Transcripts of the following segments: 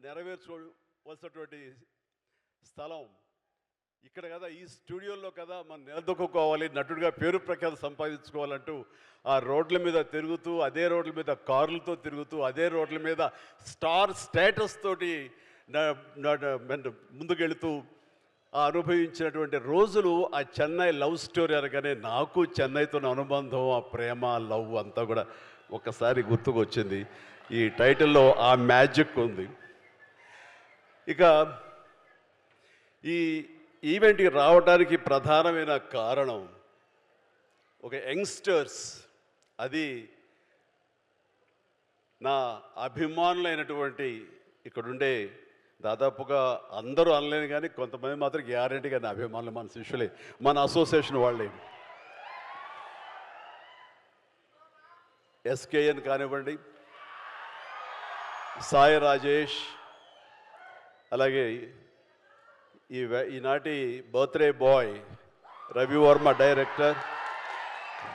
నెరవేర్చుకోవలసినటువంటి స్థలం ఇక్కడ కదా, ఈ స్టూడియోలో కదా మనం నిలదొక్కుకోవాలి, నటుడిగా పేరు ప్రఖ్యాతి సంపాదించుకోవాలంటూ ఆ రోడ్ల మీద తిరుగుతూ, అదే రోడ్ల మీద కార్లతో తిరుగుతూ, అదే రోడ్ల మీద స్టార్ స్టేటస్ తోటి ముందుకెళ్తూ అనుభవించినటువంటి రోజులు ఆ చెన్నై లవ్ స్టోరీ అనగానే నాకు చెన్నైతో అనుబంధం, ఆ ప్రేమ, లవ్ అంతా కూడా ఒకసారి గుర్తుకొచ్చింది. ఈ టైటిల్లో ఆ మ్యాజిక్ ఉంది. ఇక ఈ ఈవెంట్కి రావడానికి ప్రధానమైన కారణం ఒక యంగ్స్టర్స్, అది నా అభిమానులైనటువంటి ఇక్కడుండే దాదాపుగా అందరూ అనలేను కానీ కొంతమంది మాత్రం గ్యారెంటీగా నా అభిమానులు, మన శిష్యులే, మన అసోసియేషన్ వాళ్ళే. ఎస్కేఎన్ కానివ్వండి, సాయి రాజేష్, అలాగే ఈనాటి birthday boy Ravi Varma director.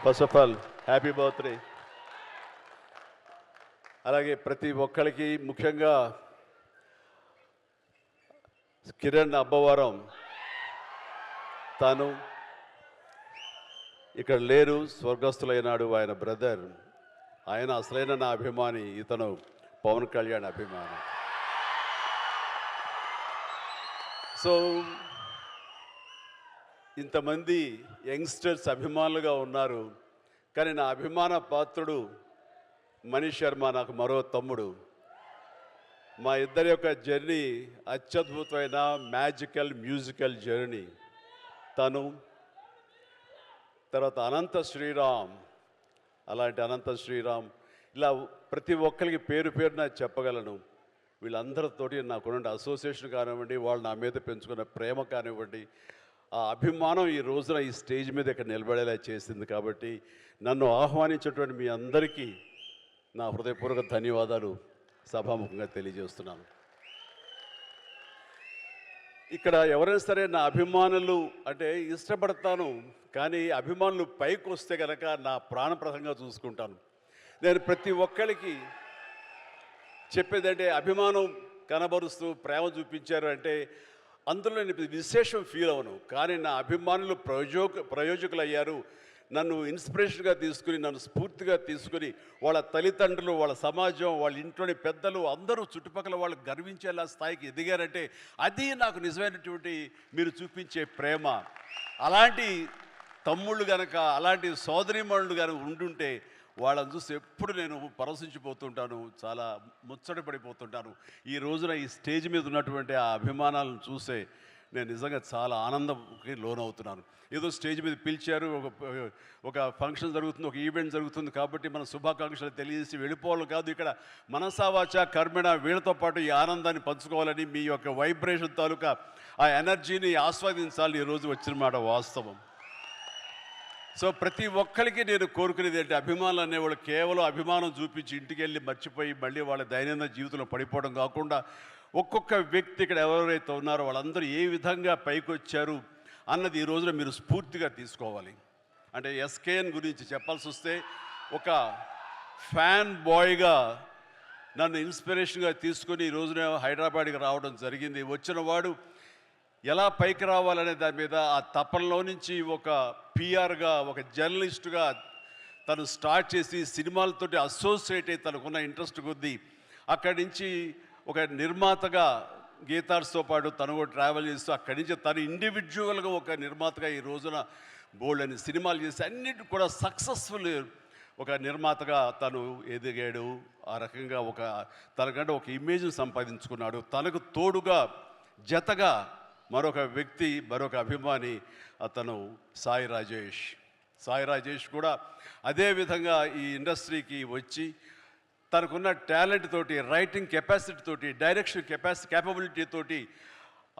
First of all happy birthday. అలాగే ప్రతి ఒక్కరికి, ముఖ్యంగా కిరణ్ అబ్బవరం, తాను ఇక్కడ లేరు, స్వర్గస్థులైనాడు, ఆయన బ్రదర్. ఆయన అసలైన నా అభిమాని, ఇతను పవన్ కళ్యాణ్ అభిమాని. సో ఇంతమంది యంగ్స్టర్స్ అభిమానులుగా ఉన్నారు, కానీ నా అభిమాన పాత్రుడు మనీష్ శర్మ, నాకు మరో తమ్ముడు. మా ఇద్దరి యొక్క జర్నీ అత్యద్భుతమైన మ్యాజికల్ మ్యూజికల్ జర్నీ. తను తర్వాత అనంత శ్రీరామ్, అలాంటి అనంత శ్రీరామ్, ఇలా ప్రతి ఒక్కరికి పేరు పేరున చెప్పగలను. వీళ్ళందరితోటి నాకున్న అసోసియేషన్ కానివ్వండి, వాళ్ళు నా మీద పెంచుకున్న ప్రేమ కానివ్వండి, ఆ అభిమానం ఈ రోజున ఈ స్టేజ్ మీద ఇక్కడ నిలబడేలా చేసింది. కాబట్టి నన్ను ఆహ్వానించేటువంటి మీ అందరికీ నా హృదయపూర్వక ధన్యవాదాలు సభాముఖంగా తెలియజేస్తున్నాను. ఇక్కడ ఎవరైనా సరే నా అభిమానులు అంటే ఇష్టపడతాను, కానీ అభిమానులు పైకి వస్తే కనుక నా ప్రాణప్రదంగా చూసుకుంటాను. నేను ప్రతి ఒక్కరికి చెప్పేదంటే, అభిమానం కనబరుస్తూ ప్రేమ చూపించారు అంటే అందులో నేను విశేషం ఫీల్ అవను, కానీ నా అభిమానులు ప్రయోజకులు అయ్యారు. నన్ను ఇన్స్పిరేషన్గా తీసుకుని, నన్ను స్ఫూర్తిగా తీసుకుని, వాళ్ళ తల్లిదండ్రులు, వాళ్ళ సమాజం, వాళ్ళ ఇంట్లోని పెద్దలు అందరూ చుట్టుపక్కల వాళ్ళు గర్వించేలా స్థాయికి ఎదిగారంటే అది నాకు నిజమైనటువంటి మీరు చూపించే ప్రేమ. అలాంటి తమ్ముళ్ళు కనుక, అలాంటి సోదరీమణులు కనుక ఉండుంటే వాళ్ళని చూసి ఎప్పుడు నేను పరవశించిపోతుంటాను, చాలా ముచ్చట పడిపోతుంటాను. ఈ రోజున ఈ స్టేజ్ మీద ఉన్నటువంటి ఆ అభిమానాలను చూసే నేను నిజంగా చాలా ఆనందంకి లోనవుతున్నాను. ఏదో స్టేజ్ మీద పిలిచారు, ఒక ఫంక్షన్ జరుగుతుంది, ఒక ఈవెంట్ జరుగుతుంది కాబట్టి మన శుభాకాంక్షలు తెలియజేసి వెళ్ళిపోవాలి కాదు. ఇక్కడ మనసావాచ కర్మణ వీళ్ళతో పాటు ఈ ఆనందాన్ని పంచుకోవాలని, మీ యొక్క వైబ్రేషన్ తాలూకా ఆ ఎనర్జీని ఆస్వాదించాలని ఈరోజు వచ్చిన మాట వాస్తవం. సో ప్రతి ఒక్కరికి నేను కోరుకునేది ఏంటి, అభిమానులు అనేవాళ్ళు కేవలం అభిమానం చూపించి ఇంటికి వెళ్ళి మర్చిపోయి మళ్ళీ వాళ్ళ దైనందిన జీవితంలో పడిపోవడం కాకుండా, ఒక్కొక్క వ్యక్తి ఇక్కడ ఎవరెవరైతే ఉన్నారో వాళ్ళందరూ ఏ విధంగా పైకి వచ్చారు అన్నది ఈ రోజున మీరు స్ఫూర్తిగా తీసుకోవాలి. అంటే ఎస్కేఎన్ గురించి చెప్పాల్సి వస్తే, ఒక ఫ్యాన్ బాయ్గా నన్ను ఇన్స్పిరేషన్గా తీసుకొని ఈ రోజున హైదరాబాద్కి రావడం జరిగింది. వచ్చిన వాడు ఎలా పైకి రావాలనే దాని మీద ఆ తపనలో నుంచి ఒక పిఆర్గా, ఒక జర్నలిస్టుగా తను స్టార్ట్ చేసి సినిమాలతోటి అసోసియేట్ అయ్యి తనకున్న ఇంట్రెస్ట్ కొద్దీ అక్కడి నుంచి ఒక నిర్మాతగా గీతార్స్తో పాటు తను కూడా ట్రావెల్ చేస్తూ అక్కడి నుంచి తను ఇండివిజువల్గా ఒక నిర్మాతగా ఈ రోజున బోల్డ్ అని సినిమాలు చేసి అన్నిటి కూడా సక్సెస్ఫుల్ ఒక నిర్మాతగా తను ఎదిగాడు. ఆ రకంగా తనకంటే ఒక ఇమేజ్ని సంపాదించుకున్నాడు. తనకు తోడుగా జతగా మరొక వ్యక్తి, మరొక అభిమాని, అతను సాయి రాజేష్. సాయి రాజేష్ కూడా అదేవిధంగా ఈ ఇండస్ట్రీకి వచ్చి తనకున్న టాలెంట్ తోటి, రైటింగ్ కెపాసిటీ తోటి, డైరెక్షన్ క్యాపబిలిటీ తోటి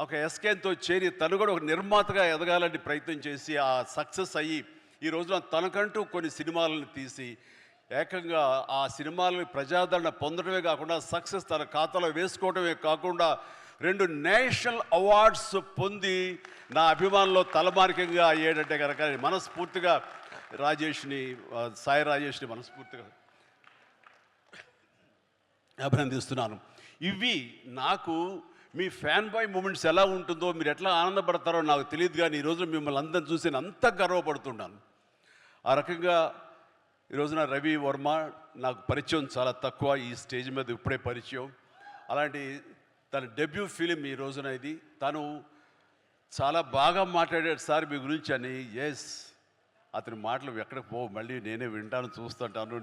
ఒక ఎస్కేన్తో చేరి తను కూడా ఒక నిర్మాతగా ఎదగాలని ప్రయత్నం చేసి ఆ సక్సెస్ అయ్యి ఈ రోజున తనకంటూ కొన్ని సినిమాలను తీసి ఏకంగా ఆ సినిమాలను ప్రజాదరణ పొందడమే కాకుండా సక్సెస్ తన ఖాతాలో వేసుకోవడమే కాకుండా 2 నేషనల్ అవార్డ్స్ పొంది నా అభిమానంలో తలమానికంగా అయ్యేటంటే కనుక మనస్ఫూర్తిగా సాయి రాజేష్ని మనస్ఫూర్తిగా అభినందిస్తున్నాను. ఇవి నాకు మీ ఫ్యాన్ బాయ్ మూమెంట్స్ ఎలా ఉంటుందో, మీరు ఎట్లా ఆనందపడతారో నాకు తెలియదు, కానీ ఈరోజు మిమ్మల్ని అందరిని చూసి నేను అంత గర్వపడుతున్నాను. ఆ రకంగా ఈరోజున రవి వర్మ నాకు పరిచయం చాలా తక్కువ, ఈ స్టేజ్ మీద ఇప్పుడే పరిచయం. అలాంటి తన డెబ్యూ ఫిలిం ఈ రోజున ఇది. తను చాలా బాగా మాట్లాడాడు సార్ మీ గురించి అని. ఎస్, అతని మాటలు ఎక్కడికి పో, మళ్ళీ నేనే వింటాను, చూస్తుంటాను,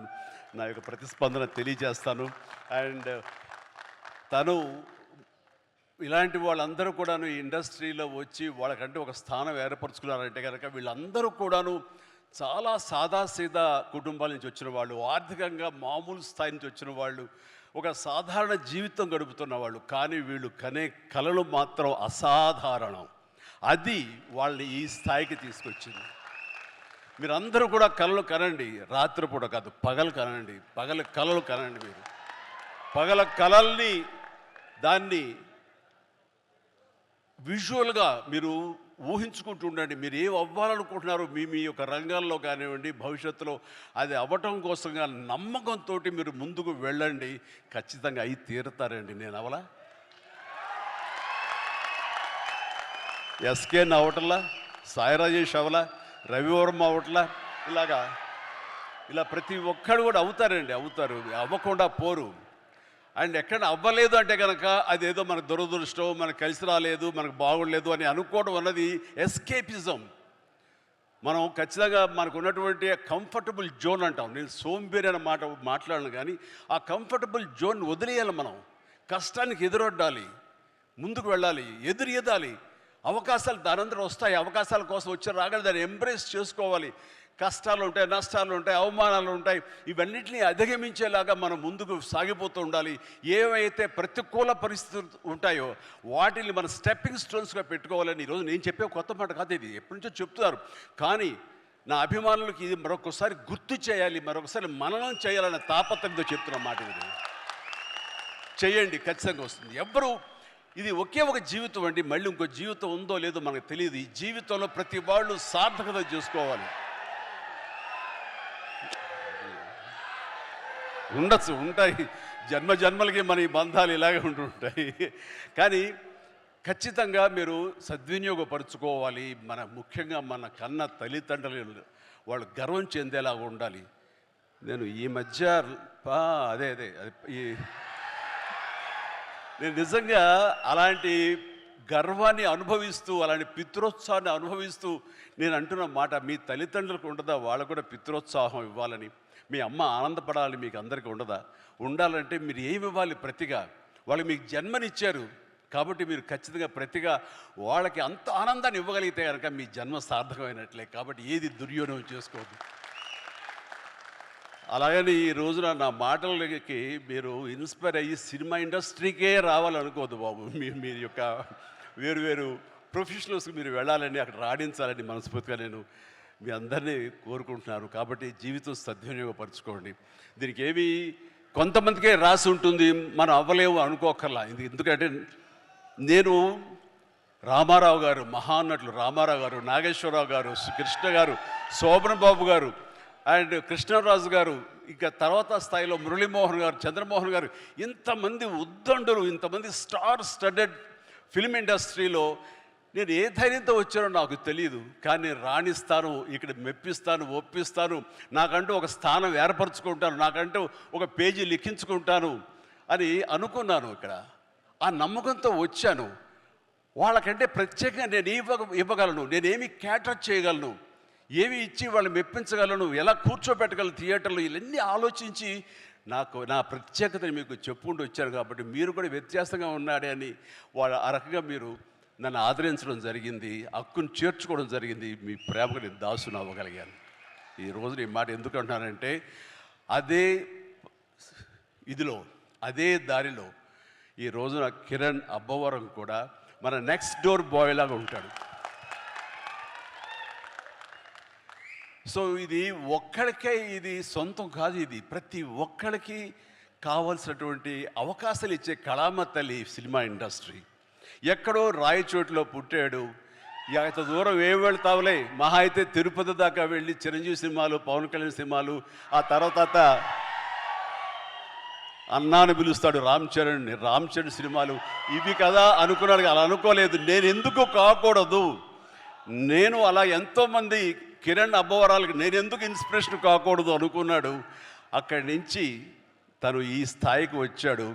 నా యొక్క ప్రతిస్పందన తెలియజేస్తాను. అండ్ తను ఇలాంటి వాళ్ళందరూ కూడాను ఈ ఇండస్ట్రీలో వచ్చి వాళ్ళకంటే ఒక స్థానం ఏర్పరచుకున్నారంటే కనుక వీళ్ళందరూ కూడాను చాలా సాదాసీదా కుటుంబాల నుంచి వచ్చిన వాళ్ళు, ఆర్థికంగా మామూలు స్థాయి నుంచి వచ్చిన వాళ్ళు, ఒక సాధారణ జీవితం గడుపుతున్న వాళ్ళు. కానీ వీళ్ళు కనే కలలు మాత్రం అసాధారణం. అది వాళ్ళని ఈ స్థాయికి తీసుకొచ్చింది. మీరందరూ కూడా కలలు కనండి, రాత్రిపూట కాదు, పగలు కనండి, పగల కలలు కనండి. మీరు పగల కలల్ని దాన్ని విజువల్గా మీరు ఊహించుకుంటూ ఉండండి. మీరు ఏం అవ్వాలనుకుంటున్నారో మీ మీ యొక్క రంగాల్లో కానివ్వండి, భవిష్యత్తులో అది అవ్వటం కోసంగా నమ్మకంతో మీరు ముందుకు వెళ్ళండి. ఖచ్చితంగా అయి తీరుతారండి. నేను అవలా ఎస్కేన్ అవటంలా, సాయి రాజేష్ అవలా, రవివర్మ అవట్లా, ఇలా ప్రతి ఒక్కడు కూడా అవుతారండి, అవుతారు, అవ్వకుండా పోరు. అండ్ ఎక్కడ అవ్వలేదు అంటే కనుక అదేదో మనకు దురదృష్టం, మనకు కలిసి రాలేదు, మనకు బాగుండలేదు అని అనుకోవడం అన్నది ఎస్కేపిజం. మనం ఖచ్చితంగా మనకు ఉన్నటువంటి కంఫర్టబుల్ జోన్ అంటాం. నేను సోంబేరి అనే మాట మాట్లాడను, కానీ ఆ కంఫర్టబుల్ జోన్ వదిలేయాలి. మనం కష్టానికి ఎదురొడ్డాలి, ముందుకు వెళ్ళాలి, ఎదురెదాలి. అవకాశాలు దానంతరం వస్తాయి. అవకాశాల కోసం వచ్చి రాగానే దాన్ని ఎంబ్రేస్ చేసుకోవాలి. కష్టాలు ఉంటాయి, నష్టాలు ఉంటాయి, అవమానాలు ఉంటాయి. ఇవన్నింటినీ అధిగమించేలాగా మనం ముందుకు సాగిపోతూ ఉండాలి. ఏవైతే ప్రతికూల పరిస్థితులు ఉంటాయో వాటిని మనం స్టెప్పింగ్ స్టోన్స్గా పెట్టుకోవాలని ఈరోజు నేను చెప్పే కొత్త మాట కాదు, ఇది ఎప్పటి నుంచో చెప్తున్నారు. కానీ నా అభిమానులకు ఇది మరొకసారి గుర్తు చేయాలి, మరొకసారి మననం చేయాలనే తాపత్రయంతో చెప్తున్న మాట. ఇది చేయండి, ఖచ్చితంగా వస్తుంది. ఎవ్వరూ ఇది ఒకే ఒక జీవితం అండి, మళ్ళీ ఇంకో జీవితం ఉందో లేదో మనకు తెలియదు. ఈ జీవితంలో ప్రతి వాళ్ళు సార్థకత చేసుకోవాలి. ఉండొచ్చు, ఉంటాయి, జన్మ జన్మలకి మన ఈ బంధాలు ఇలాగే ఉంటుంటాయి. కానీ ఖచ్చితంగా మీరు సద్వినియోగపరుచుకోవాలి. ముఖ్యంగా మన కన్న తల్లిదండ్రులు వాళ్ళు గర్వం చెందేలాగా ఉండాలి. నేను ఈ మధ్య నేను నిజంగా అలాంటి గర్వాన్ని అనుభవిస్తూ, అలాంటి పితృోత్సాహాన్ని అనుభవిస్తూ నేను అంటున్న మాట, మీ తల్లిదండ్రులకు ఉండదా వాళ్ళకు కూడా పితృోత్సాహం ఇవ్వాలని? మీ అమ్మ ఆనందపడాలి, మీకు అందరికీ ఉండదా? ఉండాలంటే మీరు ఏమి ఇవ్వాలి ప్రతిగా? వాళ్ళు మీకు జన్మనిచ్చారు కాబట్టి మీరు ఖచ్చితంగా ప్రతిగా వాళ్ళకి అంత ఆనందాన్ని ఇవ్వగలిగితే కనుక మీ జన్మ సార్థకమైనట్లే. కాబట్టి ఏది దుర్యోగం చేసుకోవద్దు. అలాగని ఈ రోజున నా మాటలకి మీరు ఇన్స్పైర్ అయ్యి సినిమా ఇండస్ట్రీకే రావాలనుకోవద్దు బాబు. మీ యొక్క వేరు ప్రొఫెషనల్స్కి మీరు వెళ్ళాలని, అక్కడ రాణించాలని మనస్ఫూర్తిగా నేను మీ అందరినీ కోరుకుంటున్నాను. కాబట్టి జీవితం సద్వినియోగపరచుకోండి. దీనికి ఏమి కొంతమందికే రాసి ఉంటుంది, మనం అవ్వలేము అనుకోకర్లా. ఎందుకంటే నేను రామారావు గారు, మహానటులు రామారావు గారు, నాగేశ్వరరావు గారు, కృష్ణ గారు, శోభన్ బాబు గారు అండ్ కృష్ణరాజు గారు, ఇక తర్వాత స్థాయిలో మురళీమోహన్ గారు, చంద్రమోహన్ గారు, ఇంతమంది ఉద్దండులు, ఇంతమంది స్టార్ స్టడెడ్ ఫిల్మ్ ఇండస్ట్రీలో నేను ఏ ధైర్యంతో వచ్చానో నాకు తెలియదు. కానీ నేను రాణిస్తాను, ఇక్కడ మెప్పిస్తాను, ఒప్పిస్తాను, నాకంటూ ఒక స్థానం ఏర్పరచుకుంటాను, నాకంటూ ఒక పేజీ లిఖించుకుంటాను అని అనుకున్నాను. ఇక్కడ ఆ నమ్మకంతో వచ్చాను. వాళ్ళకంటే ప్రత్యేకంగా నేను ఇవ్వగలను, నేనేమి క్యాటర్ చేయగలను, ఏమి ఇచ్చి వాళ్ళు మెప్పించగలను, ఎలా కూర్చోబెట్టగలను థియేటర్లో, ఇవన్నీ ఆలోచించి నా ప్రత్యేకతని మీకు చెప్పుకుంటూ వచ్చాను. కాబట్టి మీరు కూడా వ్యత్యాసంగా ఉన్నాడే అని ఆ రకంగా మీరు నన్ను ఆదరించడం జరిగింది, హక్కును చేర్చుకోవడం జరిగింది. మీ ప్రేమకు నేను దాసును అవ్వగలిగాను. ఈరోజు ఈ మాట ఎందుకు అంటున్నానంటే, అదే అదే దారిలో ఈ రోజున కిరణ్ అబ్బవరం కూడా మన నెక్స్ట్ డోర్ బాయ్ లాగా ఉంటాడు. సో ఇది ఒక్కడికే ఇది సొంతం కాదు, ఇది ప్రతి ఒక్కడికి కావాల్సినటువంటి అవకాశాలు ఇచ్చే కళామ తల్లి సినిమా ఇండస్ట్రీ. ఎక్కడో రాయచోటిలో పుట్టాడు, ఇంత దూరం ఏం వెళ్తావులే, మహా అయితే తిరుపతి దాకా వెళ్ళి చిరంజీవి సినిమాలు, పవన్ కళ్యాణ్ సినిమాలు, ఆ తర్వాత అన్నాను పిలుస్తాడు రామ్ చరణ్ సినిమాలు ఇవి కదా అనుకున్నాడు. అలా అనుకోలేదు. నేను ఎందుకు కాకూడదు, నేను అలా ఎంతోమంది కిరణ్ అబ్బవరాలకి నేను ఎందుకు ఇన్స్పిరేషన్ కాకూడదు అనుకున్నాడు. అక్కడి నుంచి తను ఈ స్థాయికి వచ్చాడు.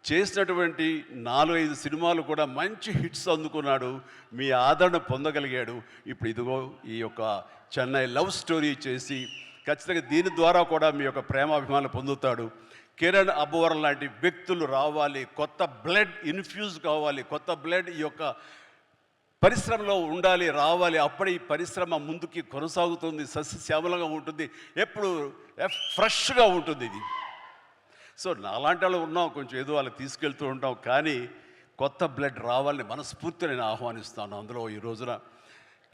చేసినటువంటి 4-5 సినిమాలు కూడా మంచి హిట్స్ అందుకున్నాడు. మీ ఆదరణ పొందగలిగాడు. ఇప్పుడు ఇదిగో ఈ యొక్క చెన్నై లవ్ స్టోరీ చేసి ఖచ్చితంగా దీని ద్వారా కూడా మీ యొక్క ప్రేమాభిమానాలు పొందుతాడు. కిరణ్ అబ్బవరం లాంటి వ్యక్తులు రావాలి, కొత్త బ్లడ్ ఇన్ఫ్యూజ్ కావాలి, కొత్త బ్లడ్ ఈ యొక్క పరిశ్రమలో ఉండాలి, రావాలి. అప్పుడే ఈ పరిశ్రమ ముందుకి కొనసాగుతుంది, సస్యశ్యామలంగా ఉంటుంది, ఎప్పుడు ఫ్రెష్గా ఉంటుంది ఇది. సో నాలాంటి వాళ్ళు ఉన్నాం, కొంచెం ఏదో వాళ్ళకి తీసుకెళ్తూ ఉంటాం, కానీ కొత్త బ్లడ్ రావాలని మనస్ఫూర్తిగా నేను ఆహ్వానిస్తాను. అందులో ఈ రోజున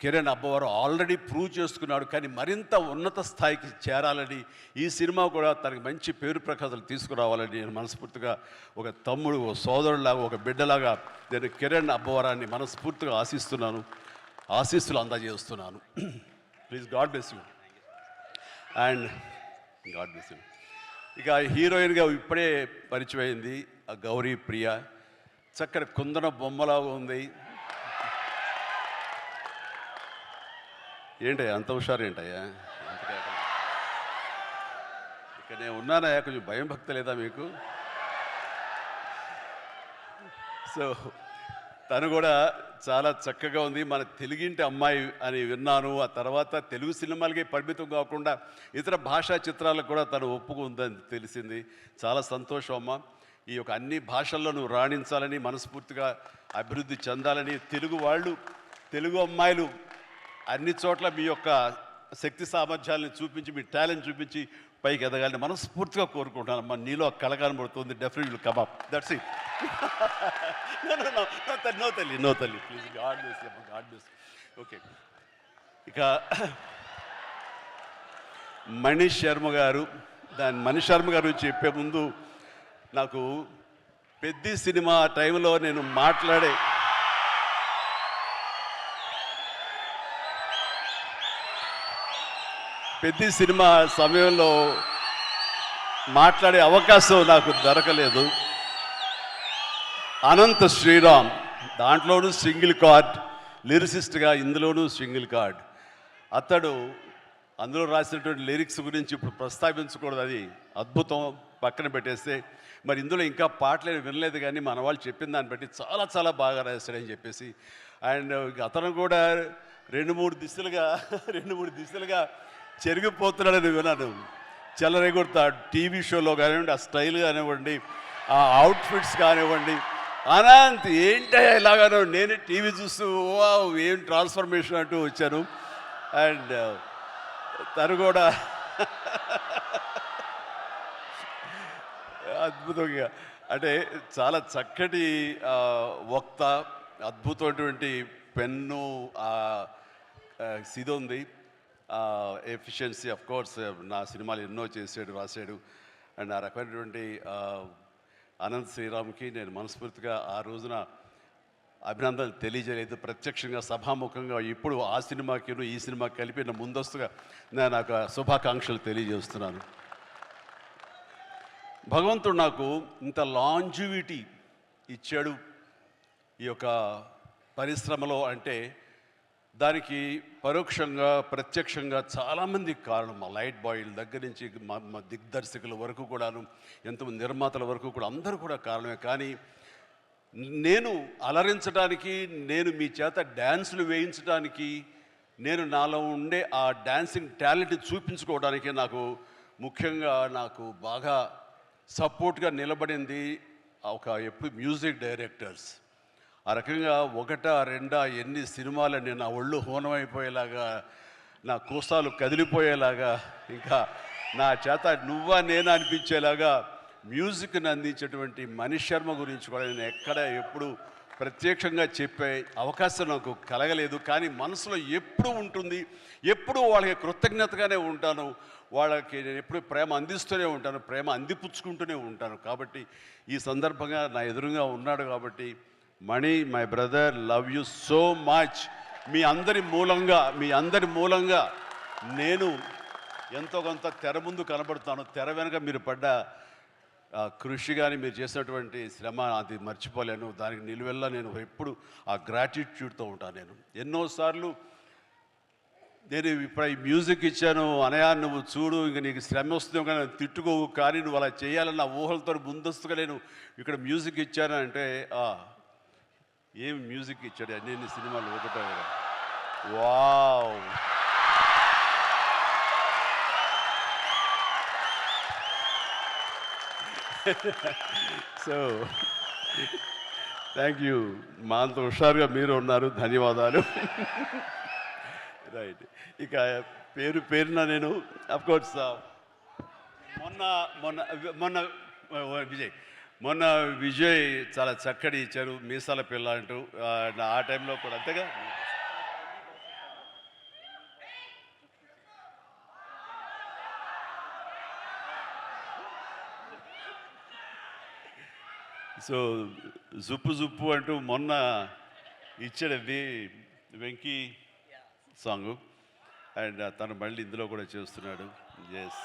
కిరణ్ అబ్బవరం ఆల్రెడీ ప్రూవ్ చేసుకున్నాడు, కానీ మరింత ఉన్నత స్థాయికి చేరాలని, ఈ సినిమా కూడా తనకి మంచి పేరు ప్రఖ్యాతులు తీసుకురావాలని నేను మనస్ఫూర్తిగా ఒక తమ్ముడు, ఒక సోదరులాగా, ఒక బిడ్డలాగా నేను కిరణ్ అబ్బవరాన్ని మనస్ఫూర్తిగా ఆశిస్తున్నాను, ఆశీస్సులు అందజేస్తున్నాను. Please, God bless you and God bless you. ఇక హీరోయిన్గా ఇప్పుడే పరిచయం అయింది ఆ గౌరీ ప్రియ. చక్కటి కుందన బొమ్మలాగా ఉంది. ఏంటయ్యా అంత హుషారు ఏంటయ్యా? ఇక్కడ నేను ఉన్నానయ్యా, కొంచెం భయం భక్తి లేదా మీకు? సో తను కూడా చాలా చక్కగా ఉంది. మన తెలుగింటి అమ్మాయి అని విన్నాను. ఆ తర్వాత తెలుగు సినిమాలకి పరిమితం కాకుండా ఇతర భాషా చిత్రాలకు కూడా తను ఒప్పుకుందని తెలిసింది. చాలా సంతోషం అమ్మ. ఈ యొక్క అన్ని భాషల్లో నువ్వు రాణించాలని, మనస్ఫూర్తిగా అభివృద్ధి చెందాలని, తెలుగు వాళ్ళు, తెలుగు అమ్మాయిలు అన్ని చోట్ల మీ యొక్క శక్తి సామర్థ్యాలను చూపించి, మీ టాలెంట్ చూపించి పైకి ఎదగాలని మనస్ఫూర్తిగా కోరుకుంటాను అమ్మా. నీలో కళ కనబడుతుంది. Definitely come up. That's it. No తల్లి please. God bless you, God bless. Okay, ఇక మనీష్ శర్మ గారు చెప్పే ముందు నాకు పెద్ద సినిమా టైంలో నేను మాట్లాడే పెద్ద సినిమా సమయంలో మాట్లాడే అవకాశం నాకు దొరకలేదు. అనంత శ్రీరామ్ దాంట్లోనూ సింగిల్ కార్డ్ లిరిసిస్ట్గా, ఇందులోనూ సింగిల్ కార్డ్. అతడు అందులో రాసినటువంటి లిరిక్స్ గురించి ఇప్పుడు ప్రస్తావించకూడదు, అది అద్భుతం. పక్కన పెట్టేస్తే మరి ఇందులో ఇంకా పాటలు వినలేదు, కానీ మన వాళ్ళు చెప్పిన దాన్ని బట్టి చాలా చాలా బాగా రాశాడని చెప్పేసి. అండ్ అతను కూడా రెండు మూడు దిశలుగా చెరిగిపోతున్నాడని విన్నాను. చెల్లరేగొడతాడు టీవీ షోలో కానివ్వండి, ఆ స్టైల్ కానివ్వండి, ఆ అవుట్ఫిట్స్ కానివ్వండి. అనంత్ ఏంటయ్యా ఇలాగానో, నేను టీవీ చూస్తూ ఏం ట్రాన్స్ఫర్మేషన్ అంటూ వచ్చాను. అండ్ తను కూడా అద్భుతంగా, అంటే చాలా చక్కటి వక్త, అద్భుతమైనటువంటి పెన్ను, ఇది ఉంది, ఎఫిషియన్సీ. ఆఫ్ కోర్స్ నా సినిమాలు ఎన్నో చేసాడు, రాశాడు. అండ్ ఆ రకమైనటువంటి అనంత్ శ్రీరామ్కి నేను మనస్ఫూర్తిగా ఆ రోజున అభినందనలు తెలియజేయలేదు, ప్రత్యక్షంగా సభాముఖంగా ఇప్పుడు ఆ సినిమాకి ఈ సినిమా కలిపి ముందస్తుగా నేను నాకు శుభాకాంక్షలు తెలియజేస్తున్నాను. భగవంతుడు నాకు ఇంత లాంజివిటీ ఇచ్చాడు ఈ యొక్క పరిశ్రమలో అంటే దానికి పరోక్షంగా ప్రత్యక్షంగా చాలామంది కారణం. మా లైట్ బాయ్ల దగ్గర నుంచి మా దిగ్దర్శకుల వరకు కూడాను, ఎంతమంది నిర్మాతల వరకు కూడా అందరూ కూడా కారణమే. కానీ నేను అలరించడానికి, నేను మీ చేత డ్యాన్సులు వేయించడానికి, నేను నాలో ఉండే ఆ డాన్సింగ్ టాలెంట్ చూపించుకోవడానికి ముఖ్యంగా నాకు బాగా సపోర్ట్గా నిలబడింది ఎప్పుడు మ్యూజిక్ డైరెక్టర్స్. ఆ రకంగా ఒకటా రెండా ఎన్ని సినిమాలని నా ఒళ్ళు హోనమైపోయేలాగా, నా కోసాలు కదిలిపోయేలాగా, ఇంకా నా చేత నువ్వా నేనా అనిపించేలాగా మ్యూజిక్ని అందించేటువంటి మనీష్ శర్మ గురించి కూడా నేను ఎప్పుడు ప్రత్యక్షంగా చెప్పే అవకాశం నాకు కలగలేదు. కానీ మనసులో ఎప్పుడు ఉంటుంది, ఎప్పుడు వాళ్ళకి కృతజ్ఞతగానే ఉంటాను. వాళ్ళకి నేను ఎప్పుడు ప్రేమ అందిస్తూనే ఉంటాను, ప్రేమ అందిపుచ్చుకుంటూనే ఉంటాను. కాబట్టి ఈ సందర్భంగా నా ఎదురుగా ఉన్నాడు కాబట్టి, Mani my brother, love you so much. మీ అందరి మూలంగా నేను ఎంతో కొంత తెర ముందు కనబడుతాను. తెర వెనక మీరు పడ్డ కృషి కానీ మీరు చేసినటువంటి శ్రమ అది మర్చిపోలేను. దానికి నిలువెల్లా నేను ఎప్పుడు ఆ గ్రాటిట్యూడ్తో ఉంటాను. నేను ఎన్నోసార్లు నేను ఇప్పుడు ఈ మ్యూజిక్ ఇచ్చాను, అనయా నువ్వు చూడు ఇంక నీకు శ్రమ వస్తుందో కానీ తిట్టుకోవు, కానీ నువ్వు అలా చేయాలన్న ఊహలతో ముందస్తుగా నేను ఇక్కడ మ్యూజిక్ ఇచ్చాను అంటే ఏం మ్యూజిక్ ఇచ్చాడు అన్ని సినిమాలు ఒకటో. Wow, so thank you. మా అంత హుషారుగా మీరు ఉన్నారు, ధన్యవాదాలు. రైట్, ఇక పేరున నేను అఫ్కోర్స్ మొన్న మొన్న మొన్న మొన్న విజయ్ చాలా చక్కటి ఇచ్చారు, మీసాల పిల్ల అంటూ. ఆ టైంలో కూడా అంతేగా. సో జుప్పు జుప్పు అంటూ మొన్న ఇచ్చాడండి వెంకీ సాంగ్, అండ్ తను మళ్ళీ ఇందులో కూడా చేస్తున్నాడు. ఎస్,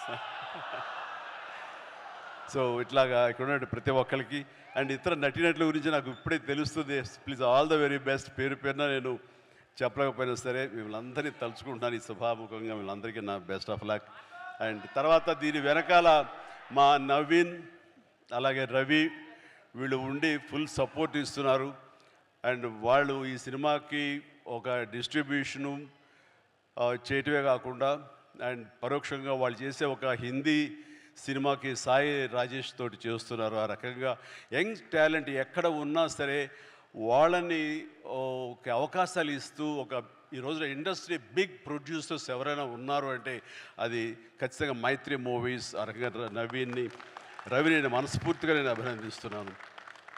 సో ఇట్లాగా ఇక్కడ ఉన్న ప్రతి ఒక్కరికి అండ్ ఇతర నటినట్ల గురించి నాకు ఇప్పుడే తెలుస్తుంది. Please all the very best. పేరున నేను చెప్పలేకపోయినా సరే మిమ్మల్ని అందరినీ తలుచుకుంటున్నాను ఈ సభాముఖంగా. వీళ్ళందరికీ నా బెస్ట్ ఆఫ్ లక్. అండ్ తర్వాత దీని వెనకాల మా నవీన్ అలాగే రవి వీళ్ళు ఉండి ఫుల్ సపోర్ట్ ఇస్తున్నారు. అండ్ వాళ్ళు ఈ సినిమాకి ఒక డిస్ట్రిబ్యూషను చేయటమే కాకుండా అండ్ పరోక్షంగా వాళ్ళు చేసే ఒక హిందీ సినిమాకి సాయి రాజేష్ తోటి చేస్తున్నారు. ఆ రకంగా యంగ్ టాలెంట్ ఎక్కడ ఉన్నా సరే వాళ్ళని ఒక అవకాశాలు ఇస్తూ ఈ రోజున ఇండస్ట్రీ బిగ్ ప్రొడ్యూసర్స్ ఎవరైనా ఉన్నారు అంటే అది ఖచ్చితంగా మైత్రి మూవీస్. ఆ రకంగా రవిని నేను మనస్ఫూర్తిగా నేను అభినందిస్తున్నాను.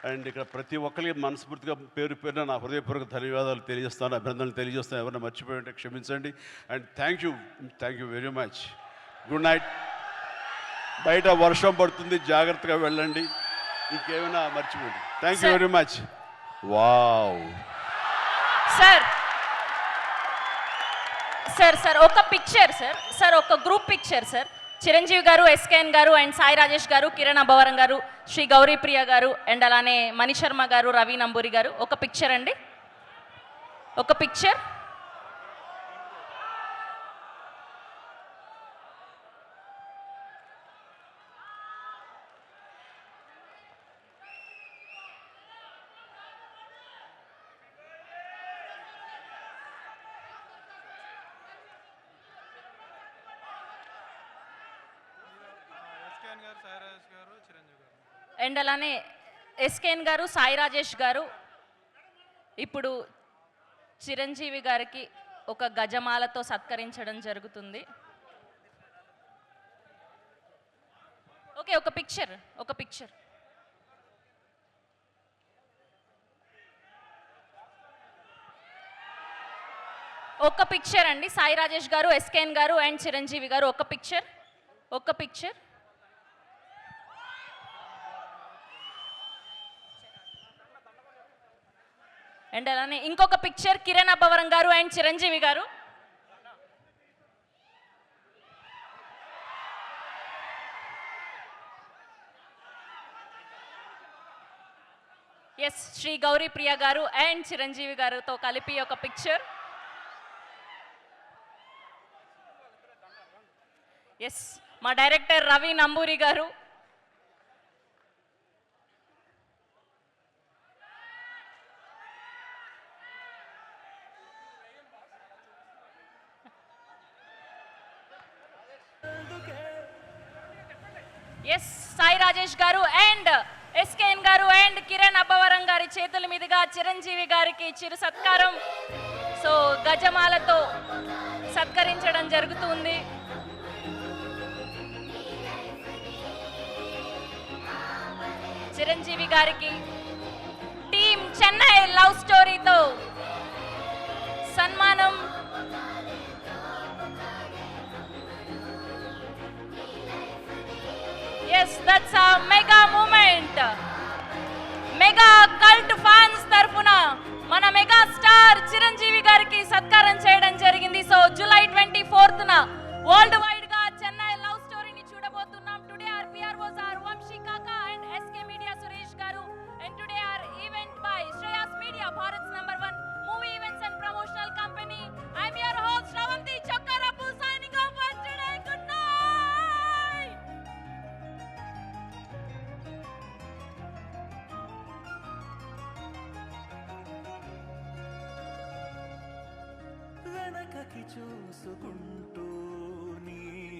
అండ్ ఇక్కడ ప్రతి ఒక్కరికి మనస్ఫూర్తిగా పేరున నా హృదయపూర్వక ధన్యవాదాలు తెలియజేస్తాను, అభినందనలు తెలియజేస్తాను. ఎవరైనా మర్చిపోయి ఉంటే క్షమించండి. And thank you very much. Good night. బయట వర్షం పడుతుంది, జాగ్రత్తగా వెళ్ళండి. ఇంకేమైనా మర్చిపోండి. Thank you very much. Wow sir ఒక పిక్చర్ సార్ ఒక గ్రూప్ పిక్చర్ సార్. చిరంజీవి గారు, ఎస్కేఎన్ గారు అండ్ సాయి రాజేష్ గారు, కిరణ్ అబ్బవరం గారు, శ్రీ గౌరీ ప్రియ గారు అండ్ అలానే మణిశర్మ గారు, రవి నంబూరి గారు. ఒక పిక్చర్ అండి, ఒక పిక్చర్. అండ్ అలానే ఎస్కేఎన్ గారు, సాయి రాజేష్ గారు ఇప్పుడు చిరంజీవి గారికి ఒక గజమాలతో సత్కరించడం జరుగుతుంది. ఓకే, ఒక పిక్చర్ అండి. సాయి రాజేష్ గారు, ఎస్కేఎన్ గారు అండ్ చిరంజీవి గారు ఒక పిక్చర్. అండ్ అలానే ఇంకొక పిక్చర్ కిరణ్ అబ్బవరం గారు అండ్ చిరంజీవి గారు. ఎస్, శ్రీ గౌరీ ప్రియ గారు అండ్ చిరంజీవి గారితో కలిపి ఒక పిక్చర్. ఎస్, మా డైరెక్టర్ రవి నంబూరి గారు. ఎస్, సాయి రాజేష్ గారు అండ్ ఎస్కేఎన్ గారు అండ్ కిరణ్ అబ్బవరం గారి చేతుల మీదుగా చిరంజీవి గారికి చిరు సత్కారం, సో గజమాలతో సత్కరించడం జరుగుతుంది. చిరంజీవి గారికి టీమ్ చెన్నై లవ్ స్టోరీతో సన్మానం. Yes, that's a mega moment. Mega cult fans తరఫున మన మెగా స్టార్ చిరంజీవి గారికి సత్కారం చేయడం జరిగింది. సో జూలై 24న వరల్డ్ వైడ్ గా చెన్నై లవ్ స్టోరీని చూడబోతున్నాం. Today are PROs R Vamsi Kaka కళ్ళకి చూసుకుంటూ